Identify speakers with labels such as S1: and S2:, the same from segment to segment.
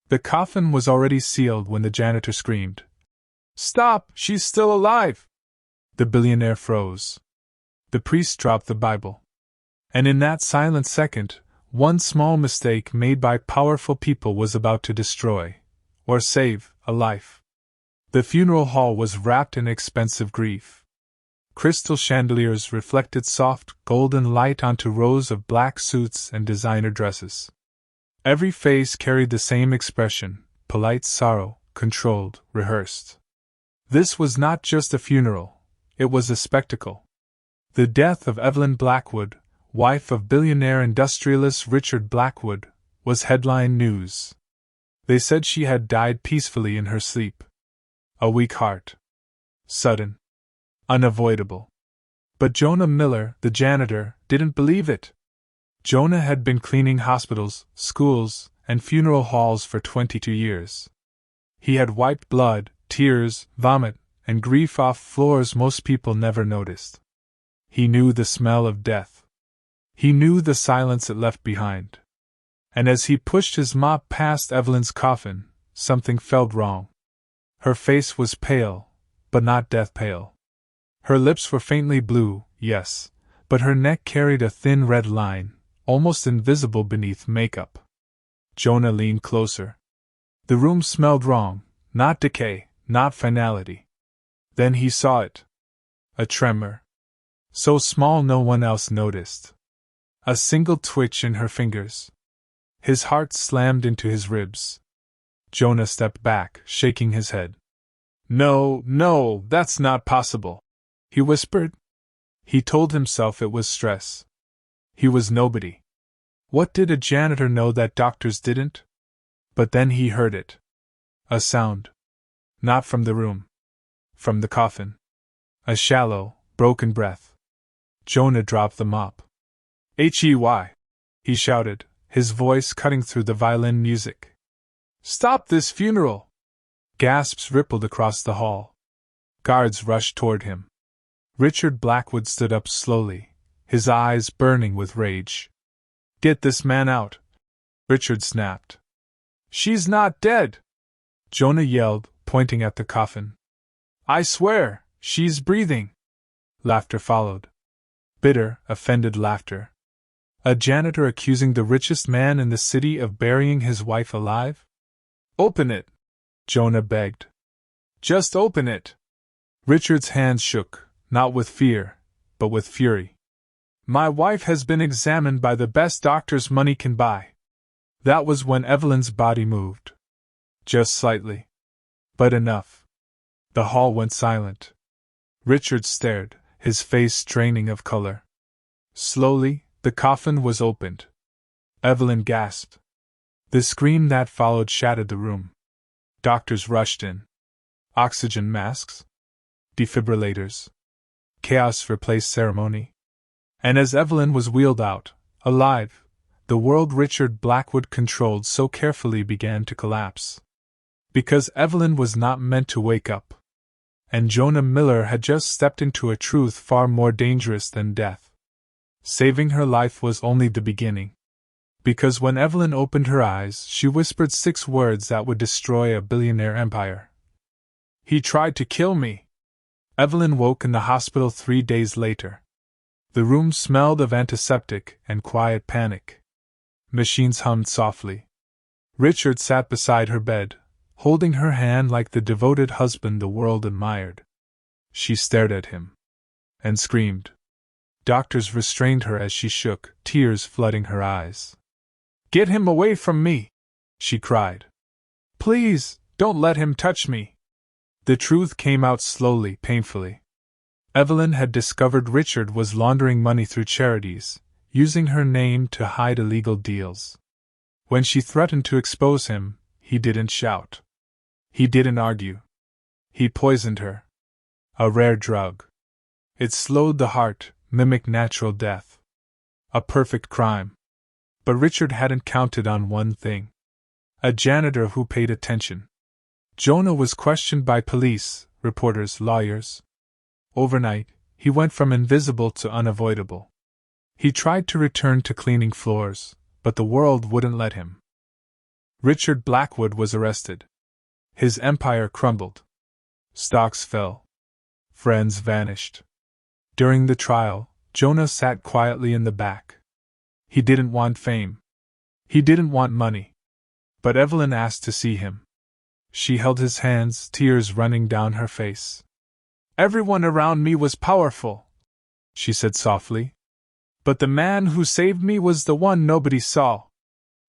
S1: The coffin was already sealed when the janitor screamed, "Stop! She's still alive!" The billionaire froze. The priest dropped the Bible. And in that silent second, one small mistake made by powerful people was about to destroy, or save, a life. The funeral hall was wrapped in expensive grief. Crystal chandeliers reflected soft, golden light onto rows of black suits and designer dresses. Every face carried the same expression, polite sorrow, controlled, rehearsed. This was not just a funeral, it was a spectacle. The death of Evelyn Blackwood, wife of billionaire industrialist Richard Blackwood, was headline news. They said she had died peacefully in her sleep. A weak heart. Sudden. Unavoidable. But Jonah Miller, the janitor, didn't believe it. Jonah had been cleaning hospitals, schools, and funeral halls for 22 years. He had wiped blood, tears, vomit, and grief off floors most people never noticed. He knew the smell of death. He knew the silence it left behind. And as he pushed his mop past Evelyn's coffin, something felt wrong. Her face was pale, but not death pale. Her lips were faintly blue, yes, but her neck carried a thin red line, almost invisible beneath makeup. Jonah leaned closer. The room smelled wrong, not decay, not finality. Then he saw it. A tremor. So small no one else noticed. A single twitch in her fingers. His heart slammed into his ribs. Jonah stepped back, shaking his head. "No, no, that's not possible," he whispered. He told himself it was stress. He was nobody. What did a janitor know that doctors didn't? But then he heard it. A sound. Not from the room. From the coffin. A shallow, broken breath. Jonah dropped the mop. "Hey!" he shouted, his voice cutting through the violin music. "Stop this funeral!" Gasps rippled across the hall. Guards rushed toward him. Richard Blackwood stood up slowly, his eyes burning with rage. "Get this man out!" Richard snapped. "She's not dead!" Jonah yelled, pointing at the coffin. "I swear, she's breathing!" Laughter followed. Bitter, offended laughter. A janitor accusing the richest man in the city of burying his wife alive? "Open it!" Jonah begged. "Just open it!" Richard's hands shook, not with fear, but with fury. "My wife has been examined by the best doctors money can buy." That was when Evelyn's body moved. Just slightly. But enough. The hall went silent. Richard stared, his face straining of color. Slowly, the coffin was opened. Evelyn gasped. The scream that followed shattered the room. Doctors rushed in. Oxygen masks? Defibrillators. Chaos replaced ceremony. And as Evelyn was wheeled out, alive, the world Richard Blackwood controlled so carefully began to collapse. Because Evelyn was not meant to wake up. And Jonah Miller had just stepped into a truth far more dangerous than death. Saving her life was only the beginning. Because when Evelyn opened her eyes, she whispered 6 words that would destroy a billionaire empire. "He tried to kill me." Evelyn woke in the hospital 3 days later. The room smelled of antiseptic and quiet panic. Machines hummed softly. Richard sat beside her bed, holding her hand like the devoted husband the world admired. She stared at him. And screamed. Doctors restrained her as she shook, tears flooding her eyes. "Get him away from me!" she cried. "Please, don't let him touch me!" The truth came out slowly, painfully. Evelyn had discovered Richard was laundering money through charities, using her name to hide illegal deals. When she threatened to expose him, he didn't shout. He didn't argue. He poisoned her. A rare drug. It slowed the heart, mimicked natural death. A perfect crime. But Richard hadn't counted on one thing. A janitor who paid attention. Jonah was questioned by police, reporters, lawyers. Overnight, he went from invisible to unavoidable. He tried to return to cleaning floors, but the world wouldn't let him. Richard Blackwood was arrested. His empire crumbled. Stocks fell. Friends vanished. During the trial, Jonah sat quietly in the back. He didn't want fame. He didn't want money. But Evelyn asked to see him. She held his hands, tears running down her face. "Everyone around me was powerful," she said softly. "But the man who saved me was the one nobody saw."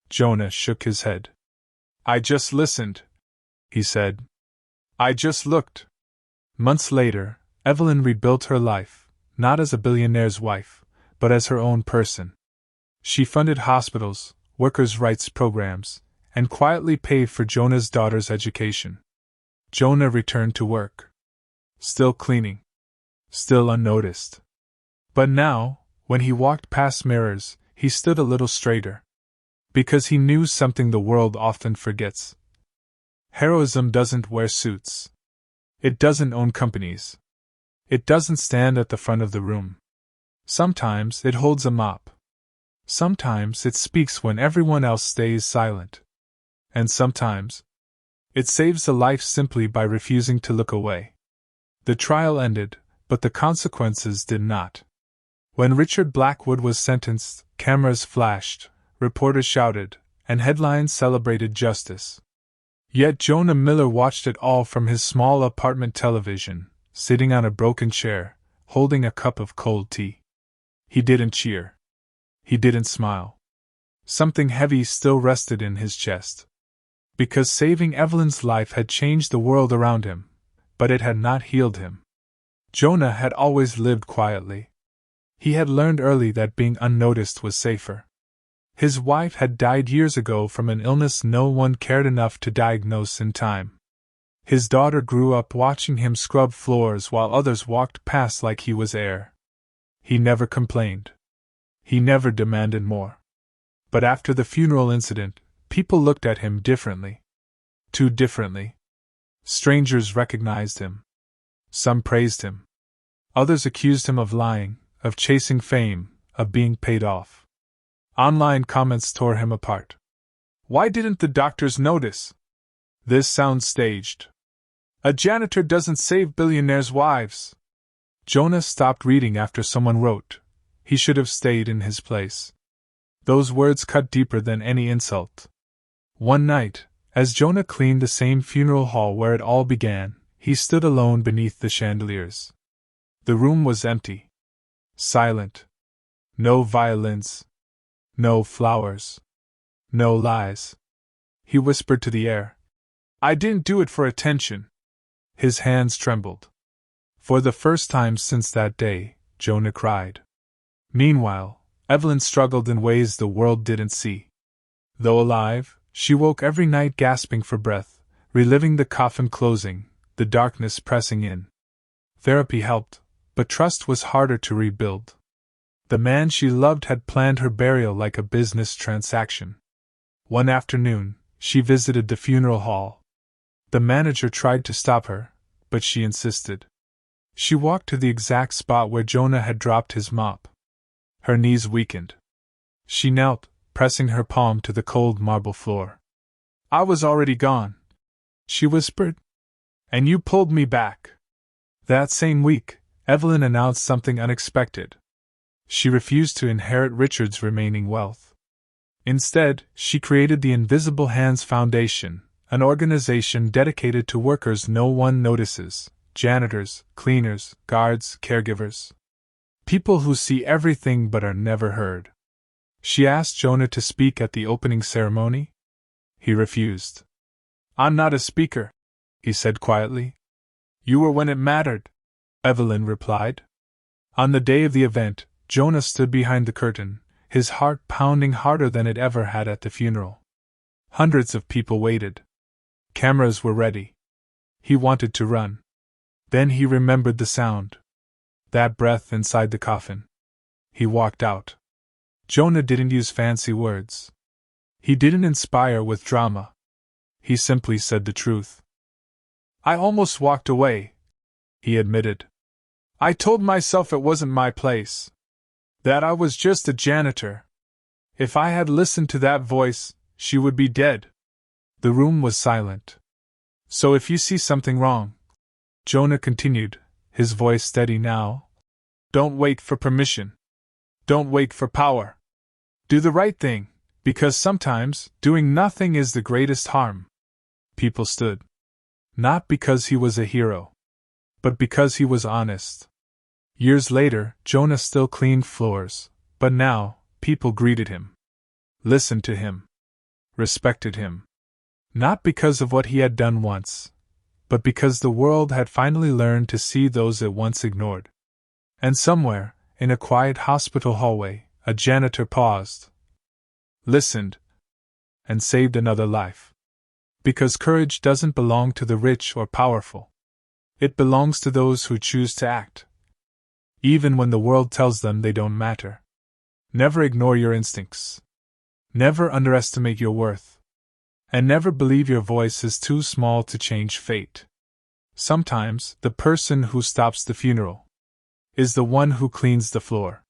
S1: Jonah shook his head. "I just listened," he said. "I just looked." Months later, Evelyn rebuilt her life, not as a billionaire's wife, but as her own person. She funded hospitals, workers' rights programs, and quietly paid for Jonah's daughter's education. Jonah returned to work. Still cleaning. Still unnoticed. But now, when he walked past mirrors, he stood a little straighter. Because he knew something the world often forgets. Heroism doesn't wear suits. It doesn't own companies. It doesn't stand at the front of the room. Sometimes it holds a mop. Sometimes it speaks when everyone else stays silent. And sometimes it saves a life simply by refusing to look away. The trial ended, but the consequences did not. When Richard Blackwood was sentenced, cameras flashed, reporters shouted, and headlines celebrated justice. Yet Jonah Miller watched it all from his small apartment television, sitting on a broken chair, holding a cup of cold tea. He didn't cheer. He didn't smile. Something heavy still rested in his chest. Because saving Evelyn's life had changed the world around him, but it had not healed him. Jonah had always lived quietly. He had learned early that being unnoticed was safer. His wife had died years ago from an illness no one cared enough to diagnose in time. His daughter grew up watching him scrub floors while others walked past like he was air. He never complained. He never demanded more. But after the funeral incident, people looked at him differently. Too differently. Strangers recognized him. Some praised him. Others accused him of lying, of chasing fame, of being paid off. Online comments tore him apart. "Why didn't the doctors notice? This sounds staged. A janitor doesn't save billionaires' wives." Jonah stopped reading after someone wrote, "He should have stayed in his place." Those words cut deeper than any insult. One night, as Jonah cleaned the same funeral hall where it all began, he stood alone beneath the chandeliers. The room was empty. Silent. No violins. No flowers. No lies. He whispered to the air, "I didn't do it for attention." His hands trembled. For the first time since that day, Jonah cried. Meanwhile, Evelyn struggled in ways the world didn't see. Though alive, she woke every night gasping for breath, reliving the coffin closing, the darkness pressing in. Therapy helped, but trust was harder to rebuild. The man she loved had planned her burial like a business transaction. One afternoon, she visited the funeral hall. The manager tried to stop her, but she insisted. She walked to the exact spot where Jonah had dropped his mop. Her knees weakened. She knelt, pressing her palm to the cold marble floor. "I was already gone," she whispered. "And you pulled me back." That same week, Evelyn announced something unexpected. She refused to inherit Richard's remaining wealth. Instead, she created the Invisible Hands Foundation, an organization dedicated to workers no one notices: janitors, cleaners, guards, caregivers. People who see everything but are never heard. She asked Jonah to speak at the opening ceremony. He refused. "I'm not a speaker," he said quietly. "You were when it mattered," Evelyn replied. On the day of the event, Jonah stood behind the curtain, his heart pounding harder than it ever had at the funeral. Hundreds of people waited. Cameras were ready. He wanted to run. Then he remembered the sound. That breath inside the coffin. He walked out. Jonah didn't use fancy words. He didn't inspire with drama. He simply said the truth. "I almost walked away," he admitted. "I told myself it wasn't my place. That I was just a janitor. If I had listened to that voice, she would be dead." The room was silent. So if you see something wrong, Jonah continued, his voice steady now, don't wait for permission. Don't wait for power. Do the right thing, because sometimes doing nothing is the greatest harm. People stood. Not because he was a hero, but because he was honest. Years later, Jonah still cleaned floors, but now, people greeted him, listened to him, respected him. Not because of what he had done once, but because the world had finally learned to see those it once ignored. And somewhere, in a quiet hospital hallway, a janitor paused, listened, and saved another life. Because courage doesn't belong to the rich or powerful. It belongs to those who choose to act, even when the world tells them they don't matter. Never ignore your instincts. Never underestimate your worth. And never believe your voice is too small to change fate. Sometimes, the person who stops the funeral is the one who cleans the floor.